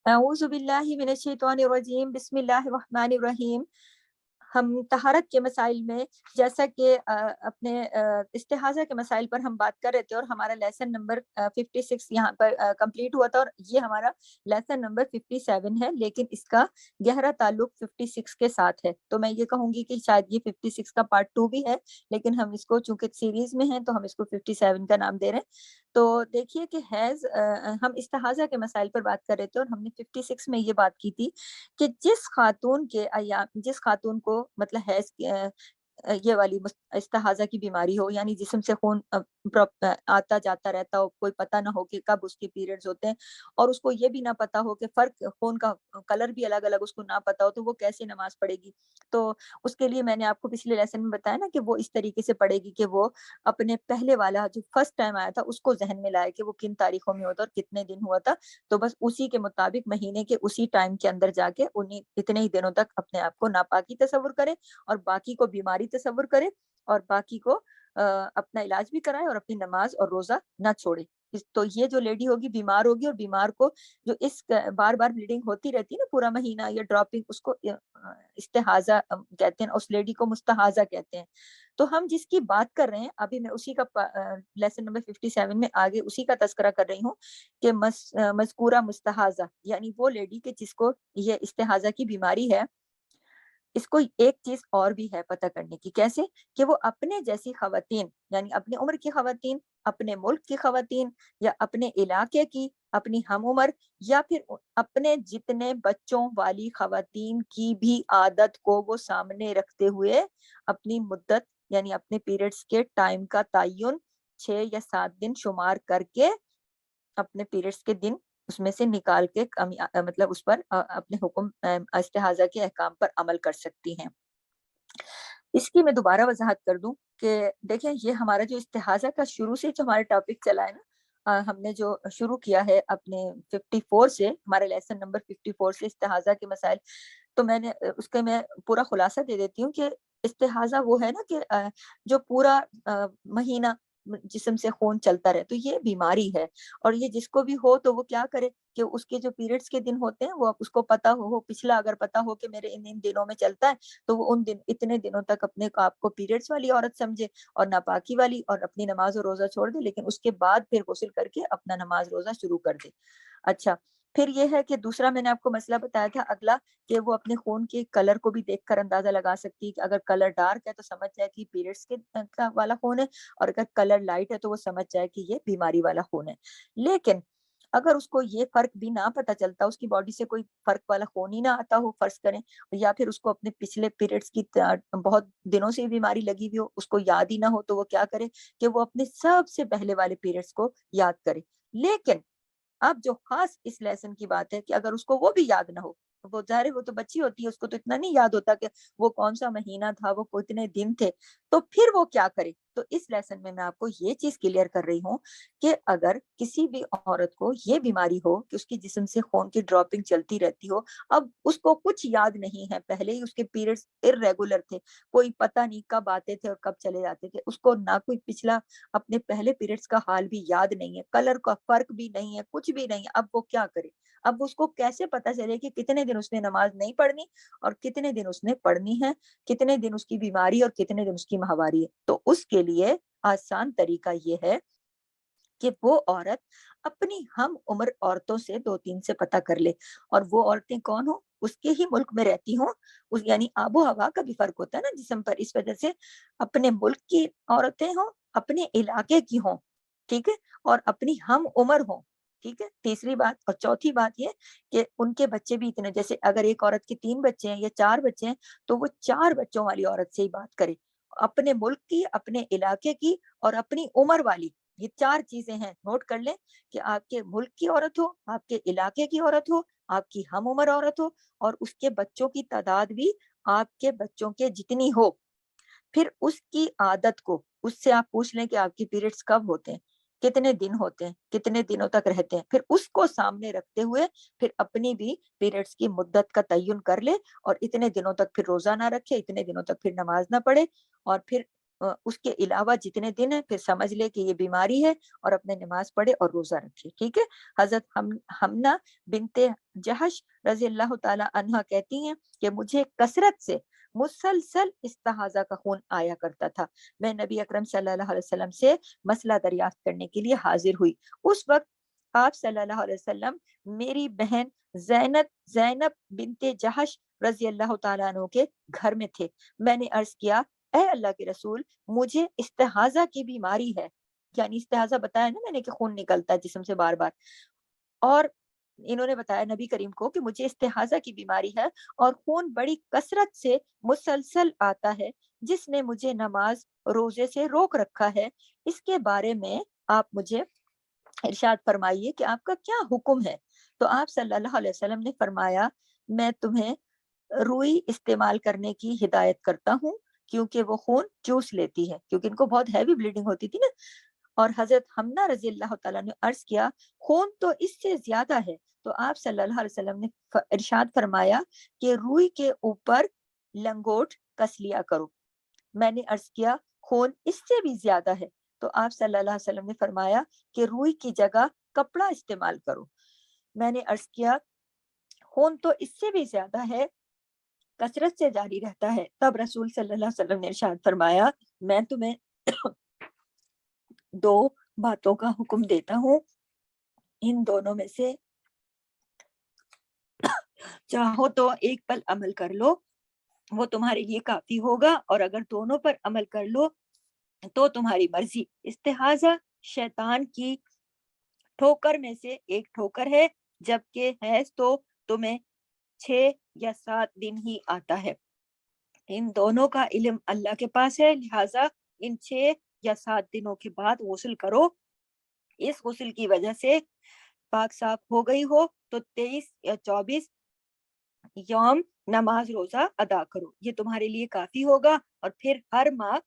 अऊज़ु बिल्लाहि मिनश्शैतानिर्रजीम बिस्मिल्लाहिर्रहमानिर्रहीम। हम तहारत के मसाइल में जैसा कि अपने इस्तिहाज़ा के मसाइल पर हम बात कर रहे थे और हमारा लेसन नंबर 56 यहाँ पर कंप्लीट हुआ था और ये हमारा लेसन नंबर 57 है, लेकिन इसका गहरा ताल्लुक 56 के साथ है। तो मैं ये कहूँगी कि शायद ये 56 का पार्ट 2 भी है, लेकिन हम इसको चूँकि सीरीज़ में हैं तो हम इसको 57 का नाम दे रहे हैं। तो देखिए कि हम इस्तिहाज़ा के मसाइल पर बात कर रहे थे और हमने 56 में ये बात की थी कि जिस खातून को मतलब ये वाली इस्तिहाज़ा की बीमारी हो, यानी जिस्म से खून आता जाता रहता हो, कोई पता ना हो कि कब उसके पीरियड्स होते हैं और उसको ये भी ना पता हो कि फ़र्क खून का कलर भी अलग-अलग उसको ना पता हो, तो वो कैसे नमाज़ पढ़ेगी? तो उसके लिए मैंने आपको पिछले लेसन में बताया ना कि वो इस तरीके से पढ़ेगी कि वो अपने पहले वाला जो फर्स्ट टाइम आया था उसको ज़हन में लाए कि वो किन तारीखों में हुआ था और कितने दिन हुआ था। तो बस उसी के मुताबिक महीने के उसी टाइम के अंदर जाके उन्हीं इतने ही दिनों तक अपने आप को नापाकी तस्वुर करे और बाकी को बीमारी तस्वुर करे और बाकी को अपना इलाज भी कराए और अपनी नमाज और रोजा ना छोड़े। तो ये जो लेडी होगी बीमार होगी और बीमार को जो इस बार बार ब्लीडिंग होती रहती है ना पूरा महीना या ड्रॉपिंग, उसको इस्तेहाजा कहते हैं, उस लेडी को मुस्तहाजा कहते हैं। तो हम जिसकी बात कर रहे हैं अभी, मैं उसी का लेसन नंबर 57 में आगे उसी का तस्करा कर रही हूँ कि मज़कूरा मुस्तहाजा यानी वो लेडी के जिसको ये इस्तेहाजा की बीमारी है। इसको एक चीज़ और भी है पता करने की, कैसे? कि वो अपने जैसी ख़वातीन यानी अपनी उम्र की ख़वातीन, अपने मुल्क की ख़वातीन या अपने इलाके की, अपनी हम-उम्र या फिर अपने जितने बच्चों वाली ख़वातीन की भी आदत को वो सामने रखते हुए अपनी मुद्दत यानी अपने पीरियड्स के टाइम का तय्युन 6 या 7 दिन शुमार करके अपने पीरियड्स के दिन उसमें से निकाल के मतलब उस पर अपने इस्तिहाज़ा के अहकाम पर अमल कर सकती हैं। इसकी मैं दोबारा वज़ाहत कर दूँ कि देखिए, ये हमारा जो इस्तिहाज़ा का शुरू से जो हमारा टॉपिक चला है ना, हमने जो शुरू किया है अपने 54 से, हमारे लेसन नंबर 54 से इस्तिहाज़ा के मसाइल, तो उसका मैं पूरा खुलासा दे देती हूँ कि इस्तिहाज़ा वो है ना कि जो पूरा महीना जिस्म से खून चलता रहे, तो ये बीमारी है और ये जिसको भी हो तो वो क्या करे कि उसके जो पीरियड्स के दिन होते हैं वो उसको पता हो पिछला अगर पता हो कि मेरे इन-इन दिनों में चलता है, तो वो उन दिन इतने दिनों तक अपने को आप को पीरियड्स वाली औरत समझे और नापाकी वाली और अपनी नमाज़ और रोज़ा छोड़ दे, लेकिन उसके बाद फिर गुस्ल करके अपना नमाज़ रोज़ा शुरू कर दे। अच्छा, फिर ये है कि दूसरा मैंने आपको मसला बताया था अगला, कि वो अपने खून के कलर को भी देखकर अंदाज़ा लगा सकती है कि अगर कलर डार्क है तो समझ जाए कि पीरियड्स का वाला खून है और अगर कलर लाइट है तो वो समझ जाए कि ये बीमारी वाला खून है। लेकिन अगर उसको ये फ़र्क भी ना पता चलता, उसकी बॉडी से कोई फ़र्क वाला खून ही ना आता हो फ़र्ज़ करें, या फिर उसको अपने पिछले पीरियड्स की बहुत दिनों से बीमारी लगी हुई हो, उसको याद ही ना हो, तो वो क्या करे कि वो अपने सबसे पहले वाले पीरियड्स को याद करे। लेकिन अब जो खास इस लेसन की बात है कि अगर उसको वो भी याद ना हो, वो ज़ाहिर है वो तो बच्ची होती है, उसको तो इतना नहीं याद होता कि वो कौन-सा महीना था, वो कितने दिन थे, तो फिर वो क्या करे? तो इस लेसन में मैं आपको ये चीज़ क्लियर कर रही हूँ कि अगर किसी भी औरत को ये बीमारी हो कि उसके जिस्म से खून की ड्रॉपिंग चलती रहती हो, अब उसको कुछ याद नहीं है, पहले ही उसके पीरियड्स इर्रेगुलर थे, कोई पता नहीं कब आते थे और कब चले जाते थे, उसको ना कोई पिछला अपने पहले पीरियड्स का हाल भी याद नहीं है, कलर का फ़र्क भी नहीं है, कुछ भी नहीं है, अब वो क्या करे? अब उसको कैसे पता चले कि कितने दिन उसने नमाज़ नहीं पढ़नी और कितने दिन उसने पढ़नी है, कितने दिन उसकी बीमारी और कितने दिन उसकी माहवारी है? तो उसके लिए आसान तरीका ये है कि वो औरत अपनी हम उम्र औरतों से 2-3 से पता कर ले, और वो औरतें कौन हो? उसके ही मुल्क में रहती हों, उस यानी आबो-हवा का भी फ़र्क होता है ना जिस्म पर, इस वजह से अपने मुल्क की औरतें हों, अपने इलाके की हों, ठीक है? और अपनी हम उम्र हों, ठीक है? तीसरी बात और चौथी बात ये कि उनके बच्चे भी इतने, जैसे अगर एक औरत के 3 बच्चे हैं या 4 बच्चे हैं, तो वो 4 बच्चों वाली औरत से ही बात करे। अपने मुल्क की, अपने इलाके की और अपनी उम्र वाली, ये 4 चीज़ें हैं, नोट कर लें कि आपके मुल्क की औरत हो, आपके इलाके की औरत हो, आपकी हम-उम्र औरत हो और उसके बच्चों की तादाद भी आपके बच्चों के जितनी हो। फिर उसकी आदत को उससे आप पूछ लें कि आपकी पीरियड्स कब होते हैं, कितने दिन होते हैं, कितने दिनों तक रहते हैं। फिर उसको सामने रखते हुए फिर अपनी भी पीरियड्स की मुद्दत का तय्युन कर ले और इतने दिनों तक फिर रोज़ा ना रखे, इतने दिनों तक फिर नमाज़ ना पढ़े और फिर اس کے علاوہ جتنے دن ہیں پھر سمجھ لے کہ یہ بیماری ہے اور اپنے نماز پڑھے اور روزہ رکھے. ٹھیک ہے. حضرت حمنا بنت جہش رضی اللہ تعالی عنہا کہتی ہیں کہ مجھے کثرت سے مسلسل استحاضہ کا خون آیا کرتا تھا. میں نبی اکرم صلی اللہ علیہ وسلم سے مسئلہ دریافت کرنے کے لیے حاضر ہوئی. اس وقت آپ صلی اللہ علیہ وسلم میری بہن زینب بنت جہش رضی اللہ تعالیٰ عنہ کے گھر میں تھے. میں نے عرض کیا اے اللہ کے رسول مجھے استحاضہ کی بیماری ہے. یعنی استحاضہ بتایا نا میں نے کہ خون نکلتا ہے جسم سے بار بار, اور انہوں نے بتایا نبی کریم کو کہ مجھے استحاضہ کی بیماری ہے اور خون بڑی کثرت سے مسلسل آتا ہے جس نے مجھے نماز روزے سے روک رکھا ہے. اس کے بارے میں آپ مجھے ارشاد فرمائیے کہ آپ کا کیا حکم ہے. تو آپ صلی اللہ علیہ وسلم نے فرمایا میں تمہیں روئی استعمال کرنے کی ہدایت کرتا ہوں کیونکہ وہ خون چوس لیتی ہے, کیونکہ ان کو بہت ہیوی بلیڈنگ ہوتی تھی نا. اور حضرت حمنا رضی اللہ تعالیٰ نے عرض کیا خون تو اس سے زیادہ ہے. تو آپ صلی اللہ علیہ وسلم نے ارشاد فرمایا کہ روئی کے اوپر لنگوٹ کس لیا کرو. میں نے عرض کیا خون اس سے بھی زیادہ ہے. تو آپ صلی اللہ علیہ وسلم نے فرمایا کہ روئی کی جگہ کپڑا استعمال کرو. میں نے عرض کیا خون تو اس سے بھی زیادہ ہے, کثرت سے جاری رہتا ہے. تب رسول صلی اللہ علیہ وسلم نے ارشاد فرمایا میں تمہیں دو باتوں کا حکم دیتا ہوں, ان دونوں میں سے چاہو تو ایک پل عمل کر لو, وہ تمہارے لیے کافی ہوگا, اور اگر دونوں پر عمل کر لو تو تمہاری مرضی. استحاضہ شیطان کی ٹھوکر میں سے ایک ٹھوکر ہے, جبکہ حیض تو تمہیں 6 یا 7 دن ہی آتا ہے. ان دونوں کا علم اللہ کے پاس ہے, لہٰذا ان 6 یا 7 دنوں کے بعد غسل کرو. اس غسل کی وجہ سے پاک صاف ہو گئی ہو تو 23 یا 24 یوم نماز روزہ ادا کرو, یہ تمہارے لیے کافی ہوگا. اور پھر ہر ماہ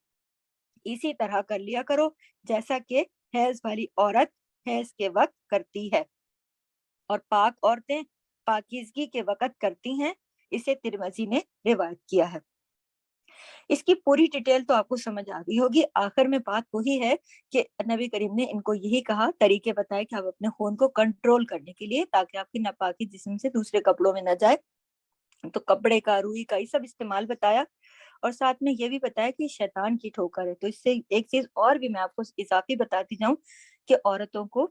اسی طرح کر لیا کرو جیسا کہ حیض والی عورت حیض کے وقت کرتی ہے, اور پاک عورتیں پاکیزگی کے وقت کرتی ہیں. اسے ترمذی نے روایت کیا ہے. اس کی پوری ڈیٹیل تو آپ کو سمجھ آ گئی ہوگی. آخر میں بات وہی ہے کہ نبی کریم نے ان کو یہی کہا, طریقے بتائے کہ آپ اپنے خون کو کنٹرول کرنے کے لیے, تاکہ آپ کی ناپاکی جسم سے دوسرے کپڑوں میں نہ جائے. تو کپڑے کا, روئی کا, یہ سب استعمال بتایا, اور ساتھ میں یہ بھی بتایا کہ شیطان کی ٹھوکر ہے. تو اس سے ایک چیز اور بھی میں آپ کو اضافی بتاتی جاؤں کہ عورتوں کو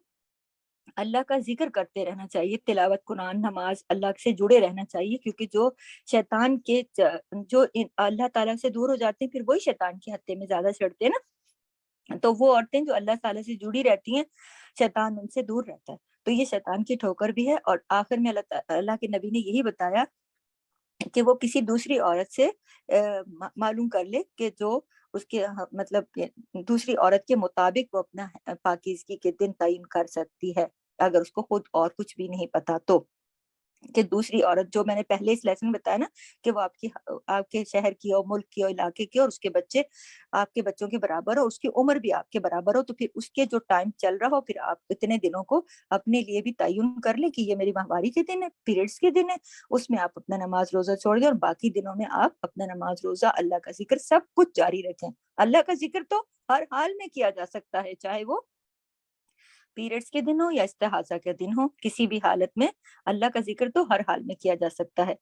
اللہ کا ذکر کرتے رہنا چاہیے, تلاوت قرآن, نماز, اللہ سے جڑے رہنا چاہیے, کیونکہ جو شیطان کے جو اللہ تعالیٰ سے دور ہو جاتے ہیں پھر وہی شیطان کے ہتھے میں زیادہ چڑھتے ہیں نا. تو وہ عورتیں جو اللہ تعالیٰ سے جڑی رہتی ہیں شیطان ان سے دور رہتا ہے. تو یہ شیطان کی ٹھوکر بھی ہے. اور آخر میں اللہ کے نبی نے یہی بتایا کہ وہ کسی دوسری عورت سے معلوم کر لے کہ جو اس کے مطلب دوسری عورت کے مطابق وہ اپنا پاکیزگی کے دن تعین کر سکتی ہے, اگر اس کو خود اور کچھ بھی نہیں پتا تو. کہ دوسری عورت, جو میں نے پہلے اس لیسن میں بتایا نا کہ وہ آپ کے شہر کی ہو, ملک کی ہو, علاقے کی ہو, اور اس کے بچے آپ کے بچوں کے برابر ہو, اس کی عمر بھی آپ کے برابر ہو, تو پھر اس کے جو ٹائم چل رہا ہو پھر آپ اتنے دنوں کو اپنے لیے بھی تعین کر لیں کہ یہ میری ماہواری کے دن ہے, پیریڈز کے دن ہے, اس میں آپ اپنا نماز روزہ چھوڑ دیں, اور باقی دنوں میں آپ اپنا نماز روزہ, اللہ کا ذکر, سب کچھ جاری رکھیں. اللہ کا ذکر تو ہر حال میں کیا جا سکتا ہے, چاہے وہ پیریڈز کے دن ہو یا استحاضہ کے دن ہو, کسی بھی حالت میں اللہ کا ذکر تو ہر حال میں کیا جا سکتا ہے.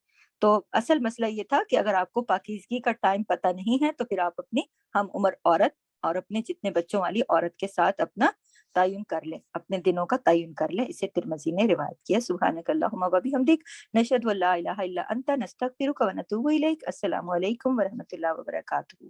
تو اصل مسئلہ یہ تھا کہ اگر آپ کو پاکیزگی کا ٹائم پتہ نہیں ہے تو پھر آپ اپنی ہم عمر عورت اور اپنے جتنے بچوں والی عورت کے ساتھ اپنا تعین کر لیں, اپنے دنوں کا تعین کر لیں. اسے ترمذی نے روایت کیا. سبحانک اللہم و بحمدک, نشہد ان لا الہ الا انت, نستغفرک و نتوب الیک. السلام علیکم ورحمۃ اللہ وبرکاتہ.